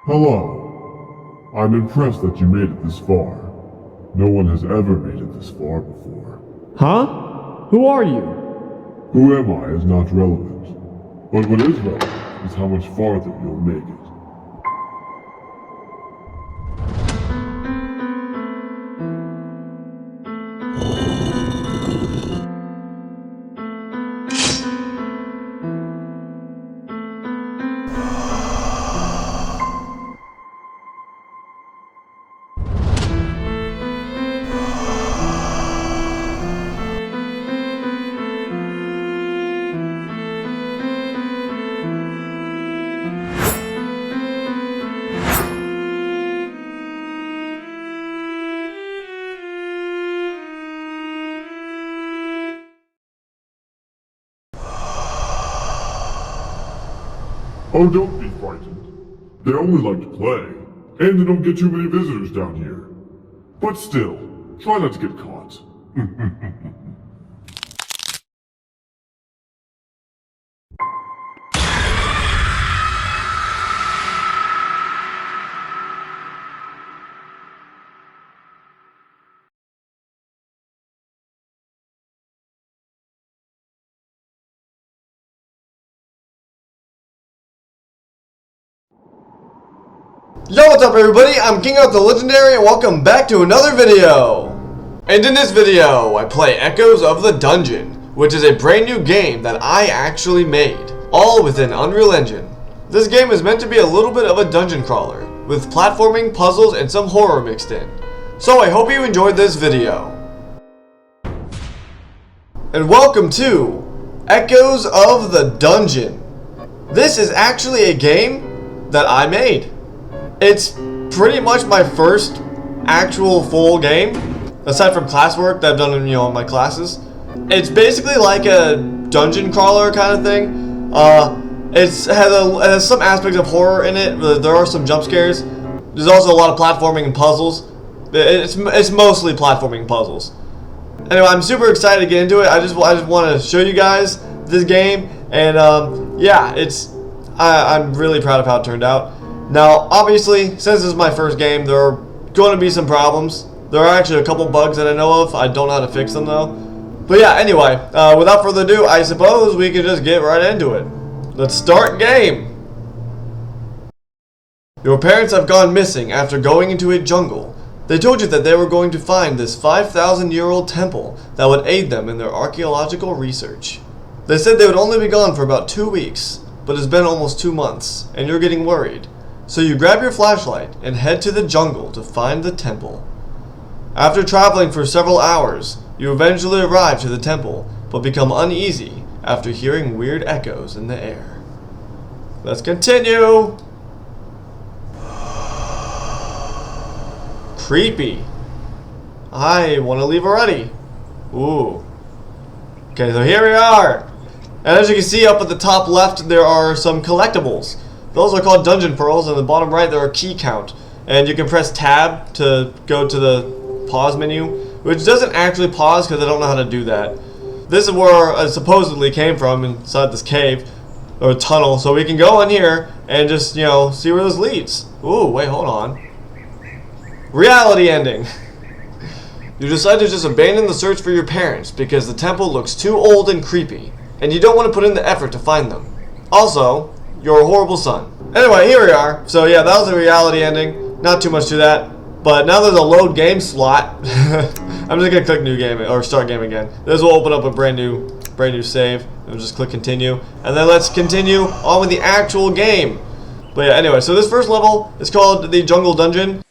Hello. I'm impressed that you made it this far. No one has ever made it this far before. Huh? Who are you? Who am I is not relevant. But what is relevant is how much farther you'll make it. Oh, don't be frightened. They only like to play, and they don't get too many visitors down here. But still, try not to get caught. Yo, what's up everybody? I'm King of the Legendary and welcome back to another video. And in this video, I play Echoes of the Dungeon, which is a brand new game that I actually made, all within Unreal Engine. This game is meant to be a little bit of a dungeon crawler, with platforming, puzzles, and some horror mixed in. So I hope you enjoyed this video. And welcome to Echoes of the Dungeon. This is actually a game that I made. It's pretty much my first actual full game, aside from classwork that I've done in, in my classes. It's basically like a dungeon crawler kind of thing. It has some aspects of horror in it. There are some jump scares. There's also a lot of platforming and puzzles. It's mostly platforming puzzles. Anyway, I'm super excited to get into it. I just want to show you guys this game, and yeah, I'm really proud of how it turned out. Now, obviously, since this is my first game, there are going to be some problems. There are actually a couple bugs that I know of. I don't know how to fix them, though. But yeah, anyway, without further ado, I suppose we can just get right into it. Let's start game. Your parents have gone missing after going into a jungle. They told you that they were going to find this 5,000-year-old temple that would aid them in their archaeological research. They said they would only be gone for about 2 weeks, but it's been almost 2 months, and you're getting worried. So you grab your flashlight and head to the jungle to find the temple. After traveling for several hours, you eventually arrive to the temple, but become uneasy after hearing weird echoes in the air. Let's continue! Creepy. I want to leave already. Ooh. Okay, so here we are. And as you can see up at the top left, there are some collectibles. Those are called dungeon pearls, and in the bottom right there are key count. And you can press tab to go to the pause menu, which doesn't actually pause because I don't know how to do that. This is where it supposedly came from, inside this cave, or tunnel, so we can go in here and just, see where this leads. Ooh, wait, hold on. Reality ending. You decide to just abandon the search for your parents because the temple looks too old and creepy, and you don't want to put in the effort to find them. Also, you're a horrible son. Anyway, here we are. So yeah, that was the reality ending. Not too much to that. But now there's a load game slot. I'm just gonna click new game or start game again. This will open up a brand new save. We'll just click continue, and then let's continue on with the actual game. But yeah, anyway, so this first level is called the Jungle Dungeon.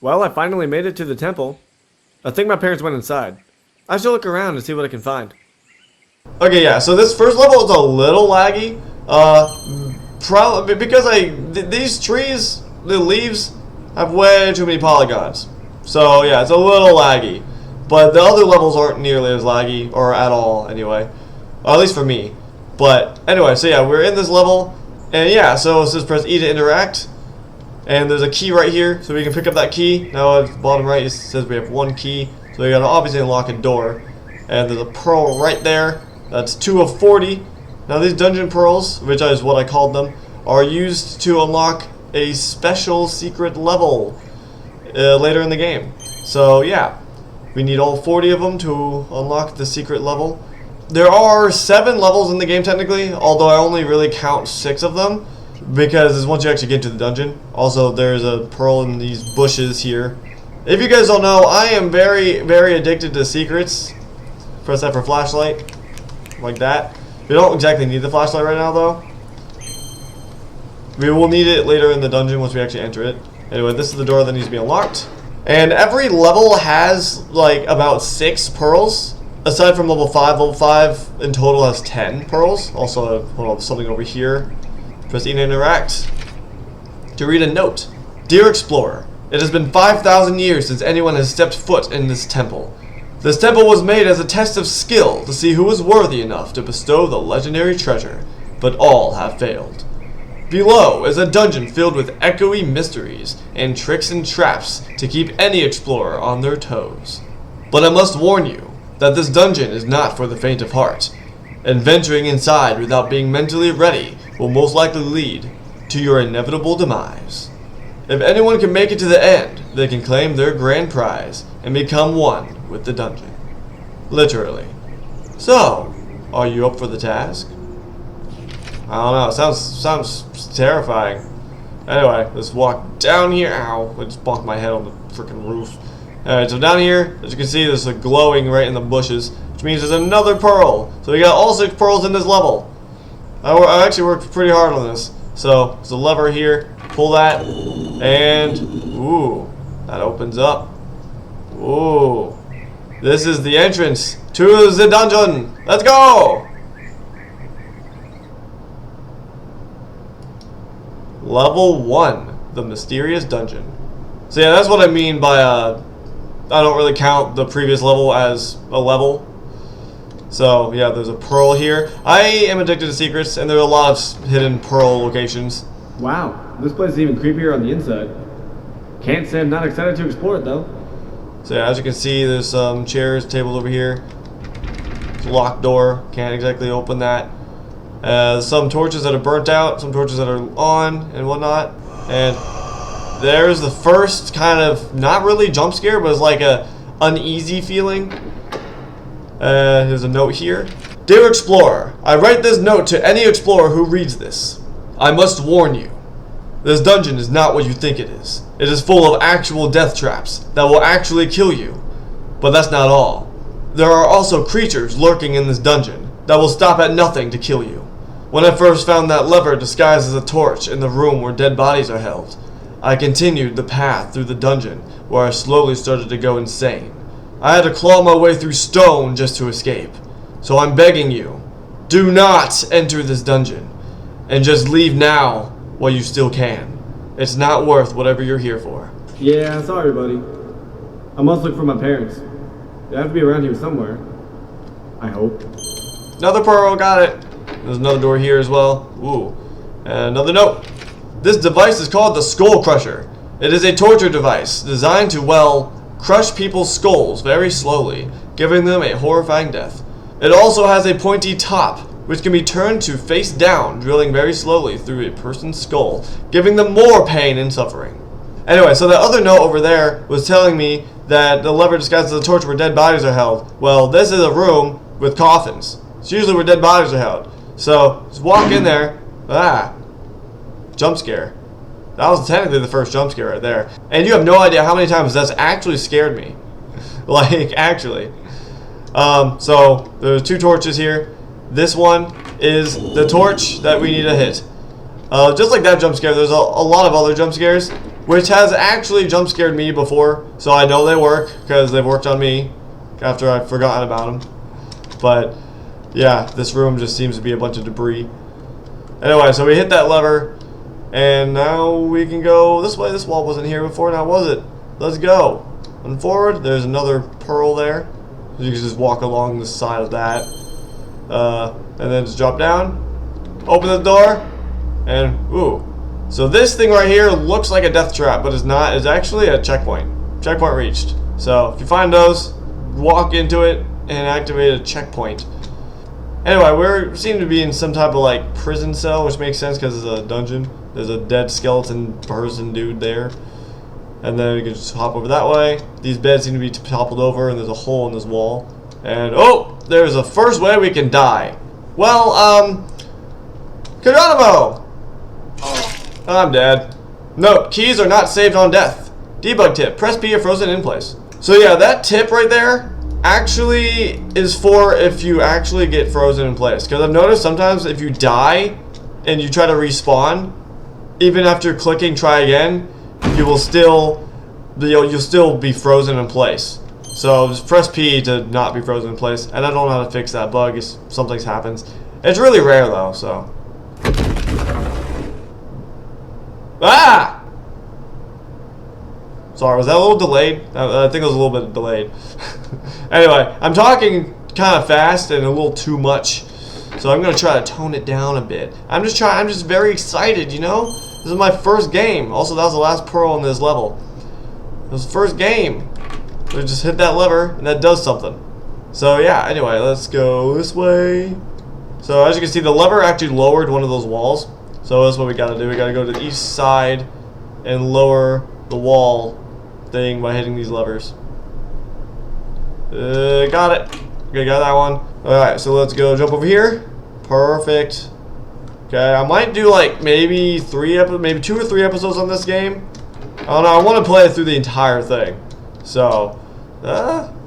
Well, I finally made it to the temple. I think my parents went inside. I should look around and see what I can find. Okay, yeah. So this first level is a little laggy. Probably because these trees, the leaves, have way too many polygons. So yeah, it's a little laggy. But the other levels aren't nearly as laggy, or at all anyway. Or at least for me. But anyway, so yeah, we're in this level. And yeah, so it says press E to interact. And there's a key right here, so we can pick up that key. Now at the bottom right it says we have one key. So we gotta obviously unlock a door. And there's a pearl right there. That's 2 of 40. Now these dungeon pearls, which is what I called them, are used to unlock a special secret level later in the game. So yeah, we need all 40 of them to unlock the secret level. There are 7 levels in the game technically, although I only really count 6 of them because once you actually get to the dungeon. Also, there's a pearl in these bushes here. If you guys don't know, I am very, very addicted to secrets. Press that for flashlight, like that. We don't exactly need the flashlight right now though. We will need it later in the dungeon once we actually enter it. Anyway, this is the door that needs to be unlocked. And every level has like about 6 pearls. Aside from level 5 in total has 10 pearls. Also, hold on, something over here. Press E to interact. To read a note. Dear Explorer, it has been 5,000 years since anyone has stepped foot in this temple. This temple was made as a test of skill to see who was worthy enough to bestow the legendary treasure, but all have failed. Below is a dungeon filled with echoey mysteries and tricks and traps to keep any explorer on their toes. But I must warn you that this dungeon is not for the faint of heart, and venturing inside without being mentally ready will most likely lead to your inevitable demise. If anyone can make it to the end, they can claim their grand prize and become one with the dungeon. Literally. So, are you up for the task? I don't know, it sounds terrifying. Anyway, let's walk down here. Ow, I just bonked my head on the freaking roof. Alright, so down here, as you can see, there's a glowing right in the bushes, which means there's another pearl. So we got all 6 pearls in this level. I actually worked pretty hard on this. So, there's a lever here, pull that, and, ooh, that opens up. Ooh, this is the entrance to the dungeon. Let's go! Level 1, the mysterious dungeon. So yeah, that's what I mean by I don't really count the previous level as a level. So yeah, there's a pearl here. I am addicted to secrets, and there are a lot of hidden pearl locations. Wow, this place is even creepier on the inside. Can't say I'm not excited to explore it though. So yeah, as you can see, there's some chairs, tables over here. It's a locked door, can't exactly open that. Some torches that are burnt out, some torches that are on, and whatnot. And there's the first kind of, not really jump scare, but it's like a uneasy feeling. There's a note here. Dear Explorer, I write this note to any explorer who reads this. I must warn you. This dungeon is not what you think it is. It is full of actual death traps that will actually kill you. But that's not all. There are also creatures lurking in this dungeon that will stop at nothing to kill you. When I first found that lever disguised as a torch in the room where dead bodies are held, I continued the path through the dungeon where I slowly started to go insane. I had to claw my way through stone just to escape. So I'm begging you, do not enter this dungeon, and just leave now while you still can. It's not worth whatever you're here for. Yeah, sorry buddy. I must look for my parents. They have to be around here somewhere. I hope. Another pearl, got it. There's another door here as well. Ooh. And another note. This device is called the Skull Crusher. It is a torture device designed to, well, crush people's skulls very slowly, giving them a horrifying death. It also has a pointy top, which can be turned to face down, drilling very slowly through a person's skull, giving them more pain and suffering. Anyway, so that other note over there was telling me that the lever disguised as a torch where dead bodies are held. Well, this is a room with coffins. It's usually where dead bodies are held. So, just walk in there. Jump scare. That was technically the first jump scare right there. And you have no idea how many times that's actually scared me. Like, actually. So, there's 2 torches here. This one is the torch that we need to hit. Just like that jump scare, there's a lot of other jump scares, which has actually jump scared me before, so I know they work, because they've worked on me after I've forgotten about them. But, yeah, this room just seems to be a bunch of debris. Anyway, so we hit that lever, and now we can go this way. This wall wasn't here before, now was it? Let's go. And forward, there's another pearl there. You can just walk along the side of that. And then just drop down, open the door, and ooh. So this thing right here looks like a death trap, but it's not. It's actually a checkpoint. Checkpoint reached. So if you find those, walk into it and activate a checkpoint. Anyway, we seem to be in some type of like prison cell, which makes sense because it's a dungeon. There's a dead skeleton person dude there. And then we can just hop over that way. These beds seem to be toppled over, and there's a hole in this wall. And, oh, there's a first way we can die. Well, Geronimo! I'm dead. Note, keys are not saved on death. Debug tip, press P if frozen in place. So yeah, that tip right there actually is for if you actually get frozen in place. Because I've noticed sometimes if you die and you try to respawn, even after clicking try again, you will still, you'll still be frozen in place. So just press P to not be frozen in place. And I don't know how to fix that bug if something happens. It's really rare though, so. Ah! Sorry, was that a little delayed? I think it was a little bit delayed. Anyway, I'm talking kind of fast and a little too much. So I'm going to try to tone it down a bit. I'm just very excited, you know? This is my first game. Also, that was the last pearl in this level. It was the first game. So just hit that lever and that does something. So yeah, anyway, let's go this way. So as you can see, the lever actually lowered one of those walls. So that's what we gotta do. We gotta go to the east side and lower the wall thing by hitting these levers. Got it. Okay, got that one. Alright, so let's go jump over here. Perfect. Okay, I might do like maybe 2 or 3 episodes on this game. I don't know, I want to play it through the entire thing. So,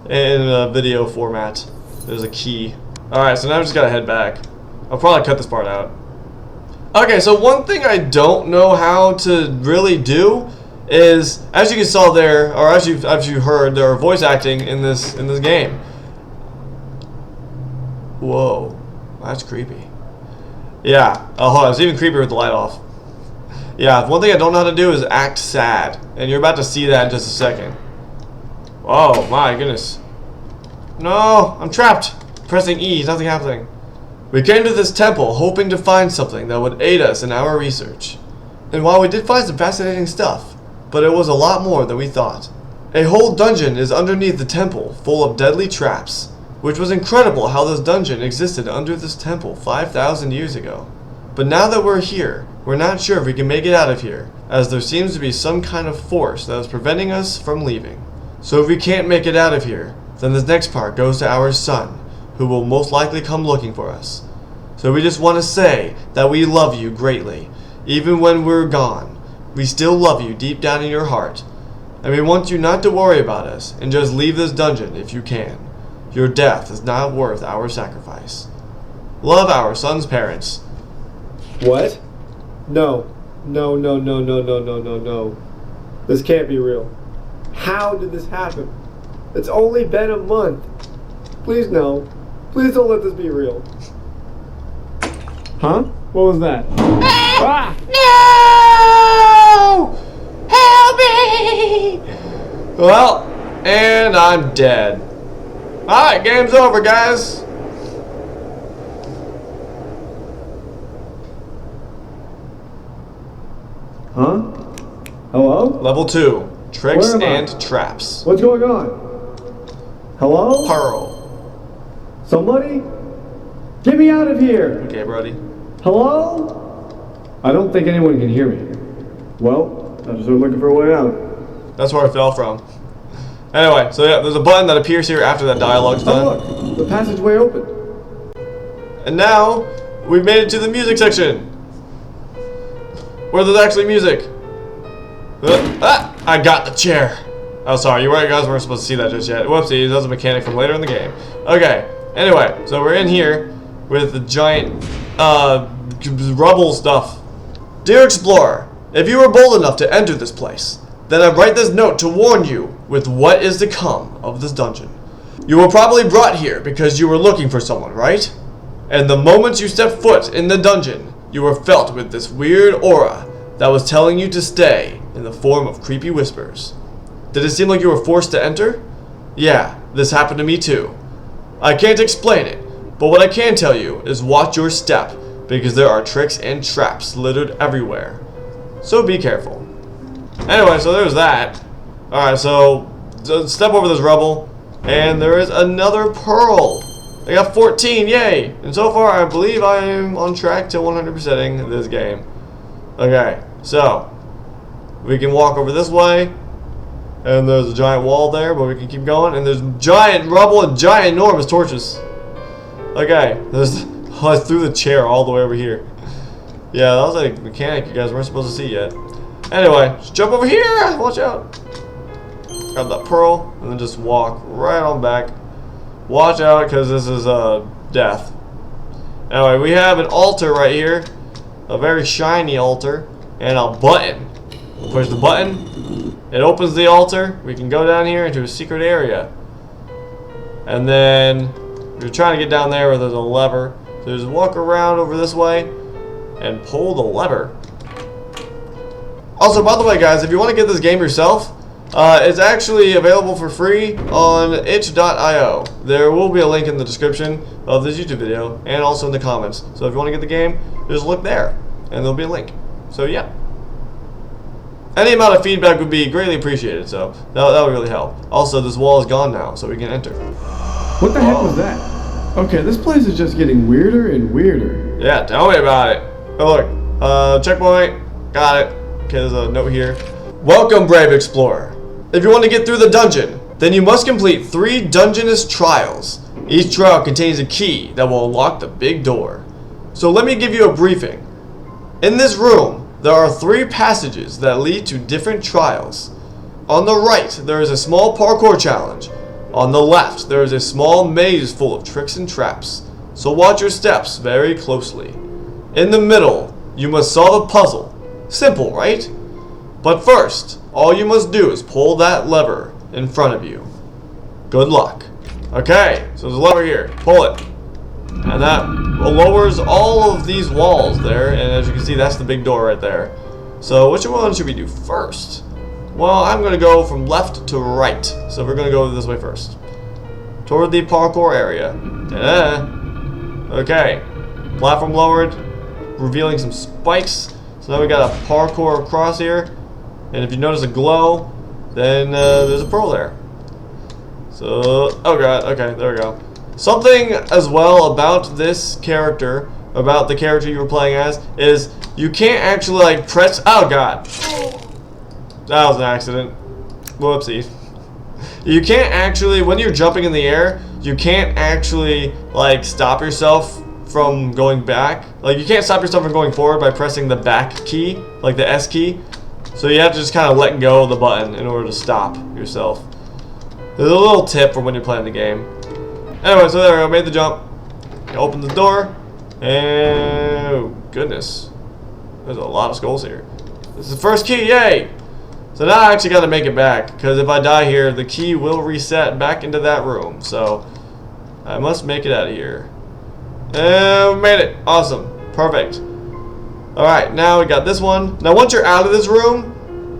in a video format, there's a key. Alright, so now I just gotta head back. I'll probably cut this part out. Okay, so one thing I don't know how to really do is, as you saw there, or as you heard, there are voice acting in this game. Whoa, that's creepy. Yeah, oh, hold on, it's even creepier with the light off. Yeah, one thing I don't know how to do is act sad, and you're about to see that in just a second. Oh my goodness. No, I'm trapped. Pressing E, nothing happening. We came to this temple hoping to find something that would aid us in our research. And while we did find some fascinating stuff, but it was a lot more than we thought. A whole dungeon is underneath the temple, full of deadly traps, which was incredible how this dungeon existed under this temple 5,000 years ago. But now that we're here, we're not sure if we can make it out of here, as there seems to be some kind of force that is preventing us from leaving. So if we can't make it out of here, then this next part goes to our son, who will most likely come looking for us. So we just want to say that we love you greatly. Even when we're gone, we still love you deep down in your heart. And we want you not to worry about us and just leave this dungeon if you can. Your death is not worth our sacrifice. Love, our son's parents. What? No. No, no, no, no, no, no, no, no. This can't be real. How did this happen? It's only been a month. Please no. Please don't let this be real. Huh? What was that? Ah! No! Help me! Well, and I'm dead. Alright, game's over, guys. Huh? Hello? Level 2. Tricks Where am I? and traps. What's going on? Hello? Pearl. Somebody? Get me out of here! Okay, buddy. Hello? I don't think anyone can hear me. Well, I just started looking for a way out. That's where I fell from. Anyway, so yeah, there's a button that appears here after that dialogue's done. Oh, look! The passageway opened. And now, we've made it to the music section. Where there's actually music. I got the chair. Oh, sorry, you guys weren't supposed to see that just yet. Whoopsie, that was a mechanic from later in the game. Okay, anyway, so we're in here with the giant, rubble stuff. Dear Explorer, if you were bold enough to enter this place, then I write this note to warn you with what is to come of this dungeon. You were probably brought here because you were looking for someone, right? And the moment you stepped foot in the dungeon, you were felt with this weird aura that was telling you to stay in the form of creepy whispers. Did it seem like you were forced to enter? Yeah, this happened to me too. I can't explain it, but what I can tell you is watch your step, because there are tricks and traps littered everywhere. So be careful. Anyway, so there's that. Alright, so step over this rubble, and there is another pearl. I got 14, yay! And so far, I believe I am on track to 100%ing this game. Okay, so we can walk over this way, and there's a giant wall there, but we can keep going, and there's giant rubble and giant enormous torches. Okay, I threw the chair all the way over here. Yeah, that was a mechanic you guys weren't supposed to see yet. Anyway, just jump over here! Watch out! Grab that pearl, and then just walk right on back. Watch out, because this is death. Anyway, we have an altar right here. A very shiny altar. And a button. We'll push the button. It opens the altar. We can go down here into a secret area. And then we're trying to get down there where there's a lever. So just walk around over this way and pull the lever. Also, by the way, guys, if you want to get this game yourself, it's actually available for free on itch.io. There will be a link in the description of this YouTube video and also in the comments. So if you want to get the game, just look there and there'll be a link. So yeah. Any amount of feedback would be greatly appreciated, so that would really help. Also, this wall is gone now, so we can enter. What the heck was that? Okay, this place is just getting weirder and weirder. Yeah, tell me about it. Oh look, checkpoint, got it. Okay, there's a note here. Welcome, brave explorer. If you want to get through the dungeon, then you must complete 3 Dungeness trials. Each trial contains a key that will unlock the big door. So let me give you a briefing. In this room, there are 3 passages that lead to different trials. On the right, there is a small parkour challenge. On the left, there is a small maze full of tricks and traps. So watch your steps very closely. In the middle, you must solve a puzzle. Simple, right? But first, all you must do is pull that lever in front of you. Good luck. Okay, so there's a lever here. Pull it. And that lowers all of these walls there. And as you can see, that's the big door right there. So which one should we do first? Well, I'm going to go from left to right. So we're going to go this way first. Toward the parkour area. Okay. Platform lowered. Revealing some spikes. So now we got a parkour across here. And if you notice a glow, then there's a pearl there. So, oh god, okay, there we go. Something as well about this character, about the character you were playing as, is you can't actually like press, oh god. That was an accident. Whoopsie. You can't actually, when you're jumping in the air, you can't actually like stop yourself from going back. Like you can't stop yourself from going forward by pressing the back key, like the S key. So you have to just kind of let go of the button in order to stop yourself. There's a little tip for when you're playing the game. Anyway, so there we go, made the jump. Open the door. And oh goodness. There's a lot of skulls here. This is the first key, yay! So now I actually got to make it back, because if I die here, the key will reset back into that room. So I must make it out of here. And we made it. Awesome. Perfect. Alright, now we got this one. Now once you're out of this room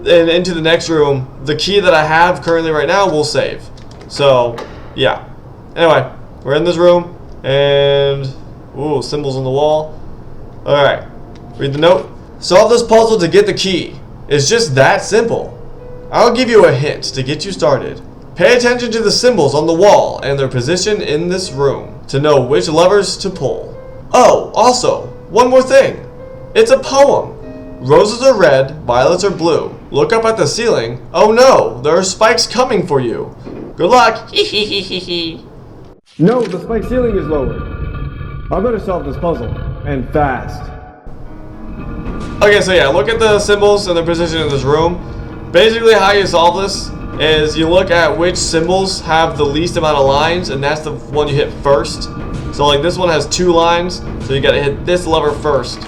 and into the next room, the key that I have currently right now will save. So, yeah. Anyway, we're in this room and ooh, symbols on the wall. Alright. Read the note. Solve this puzzle to get the key. It's just that simple. I'll give you a hint to get you started. Pay attention to the symbols on the wall and their position in this room to know which levers to pull. Oh, also, one more thing. It's a poem. Roses are red, violets are blue. Look up at the ceiling. Oh no, there are spikes coming for you. Good luck. No, the spike ceiling is lowered. I better solve this puzzle, and fast. Okay, so yeah, look at the symbols and their position in this room. Basically how you solve this is you look at which symbols have the least amount of lines, and that's the one you hit first. So like this one has 2 lines, so you gotta hit this lever first.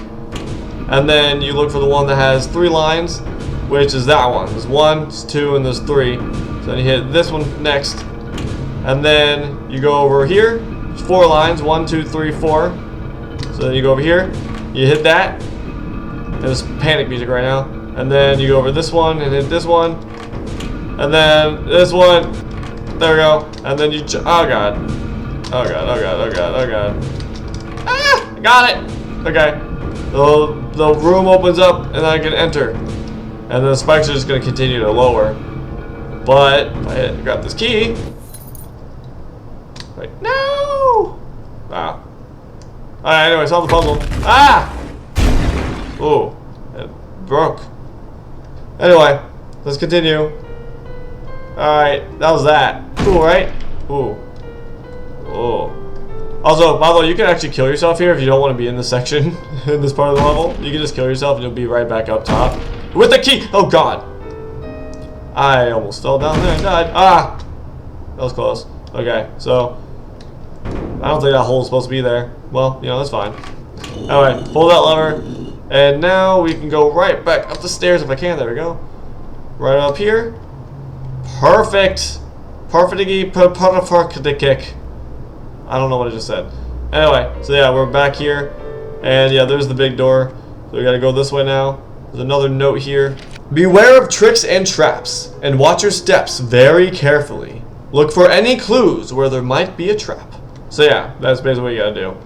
And then you look for the one that has 3 lines, which is that one. There's 1, there's 2, and there's 3. So then you hit this one next. And then you go over here. There's 4 lines, 1, 2, 3, 4. So then you go over here, you hit that. There's panic music right now. And then you go over this one and hit this one. And then this one. There we go. And then you, oh god. Oh god, oh god, oh god, oh god. Ah, got it. Okay. The room opens up and I can enter. And then the spikes are just going to continue to lower. But if I grab this key. Wait, no! Wow. Alright, anyway, solve the puzzle. Ah! Ooh. broke. Anyway, let's continue. Alright, that was that. Cool, right? Ooh. Oh. Also, by the way, you can actually kill yourself here if you don't want to be in this section, in this part of the level. You can just kill yourself and you'll be right back up top. With the key! Oh god! I almost fell down there and died. Ah! That was close. Okay, so I don't think that hole is supposed to be there. Well, you know, that's fine. Alright, pull that lever. And now we can go right back up the stairs if I can. There we go. Right up here. Perfect. Perfect. I don't know what I just said. Anyway, so yeah, we're back here. And yeah, there's the big door. So we gotta go this way now. There's another note here. Beware of tricks and traps, and watch your steps very carefully. Look for any clues where there might be a trap. So yeah, that's basically what you gotta do.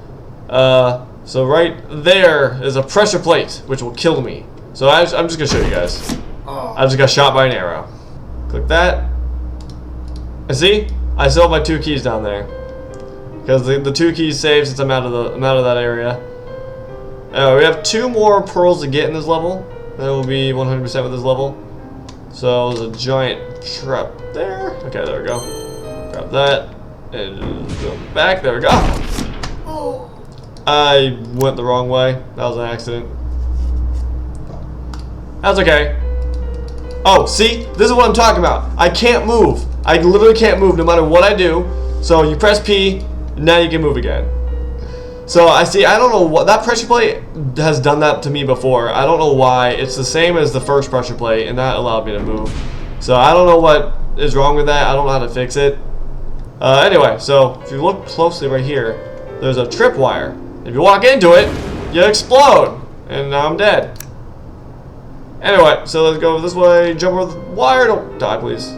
So right there is a pressure plate, which will kill me. So I'm just gonna show you guys. I just got shot by an arrow. Click that. And see? I still have my 2 keys down there. Because the 2 keys save since I'm out of that area. We have 2 more pearls to get in this level. That will be 100% with this level. So there's a giant trap there. Okay, there we go. Grab that and go back. There we go. I went the wrong way. That was an accident. That's okay. Oh, see? This is what I'm talking about. I can't move. I literally can't move no matter what I do. So you press P, and now you can move again. So I don't know what, that pressure plate has done that to me before. I don't know why. It's the same as the first pressure plate, and that allowed me to move. So I don't know what is wrong with that. I don't know how to fix it. Anyway, so if you look closely right here, there's a tripwire. If you walk into it, you explode, and now I'm dead. Anyway, so let's go this way, jump over the wire, don't die please.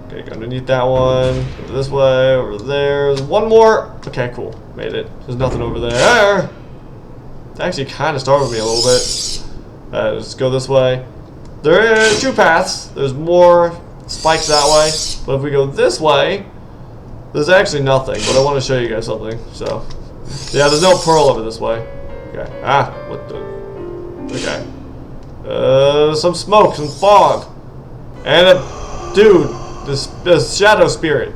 Okay, go underneath that one, go this way, over there, there's one more. Okay, cool, made it. There's nothing over there. It actually kind of startled me a little bit. Let's go this way. There is 2 paths, there's more spikes that way, but if we go this way, there's actually nothing, but I want to show you guys something, so. Yeah, there's no pearl over this way. Okay, what the, okay. Some smoke, some fog, and a dude, this shadow spirit.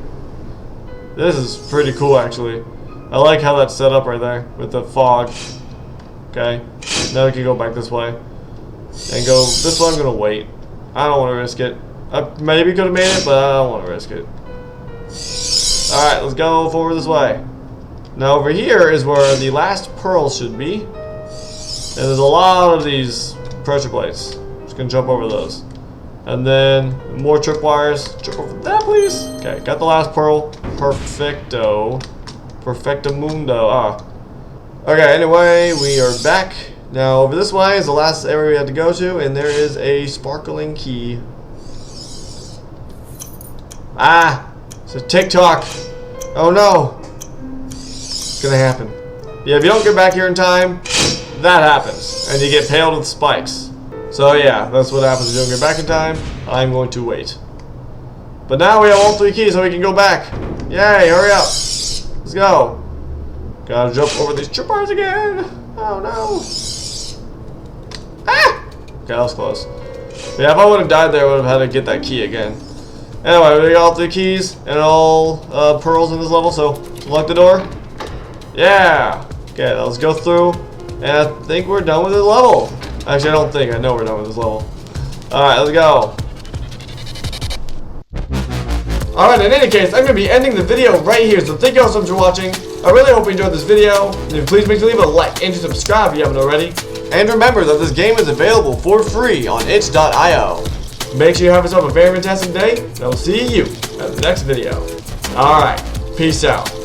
This is pretty cool, actually. I like how that's set up right there with the fog. Okay, now we can go back this way and go this way. I'm gonna wait. I don't want to risk it. I maybe could have made it, but I don't want to risk it. All right, let's go forward this way. Now over here is where the last pearl should be, and there's a lot of these pressure plates. Just gonna jump over those. And then more tripwires. Jump over that, please. Okay, got the last pearl. Perfecto. Perfectamundo. Okay, anyway, we are back. Now over this way is the last area we had to go to, and there is a sparkling key. It's a TikTok. Oh no. It's gonna happen. Yeah, if you don't get back here in time, that happens, and you get paled with spikes. So yeah, that's what happens if you don't get back in time. I'm going to wait. But now we have all 3 keys, so we can go back. Yay, hurry up. Let's go. Gotta jump over these tripwires again. Oh no. Okay, that was close. Yeah, if I would have died there, I would have had to get that key again. Anyway, we got all 3 keys and all pearls in this level, so lock the door. Yeah. Okay, let's go through. And I think we're done with this level. Actually, I don't think. I know we're done with this level. Alright, let's go. Alright, in any case, I'm going to be ending the video right here. So thank you all so much for watching. I really hope you enjoyed this video. And please make sure to leave a like and subscribe if you haven't already. And remember that this game is available for free on itch.io. Make sure you have yourself a very fantastic day. And I will see you at the next video. Alright, peace out.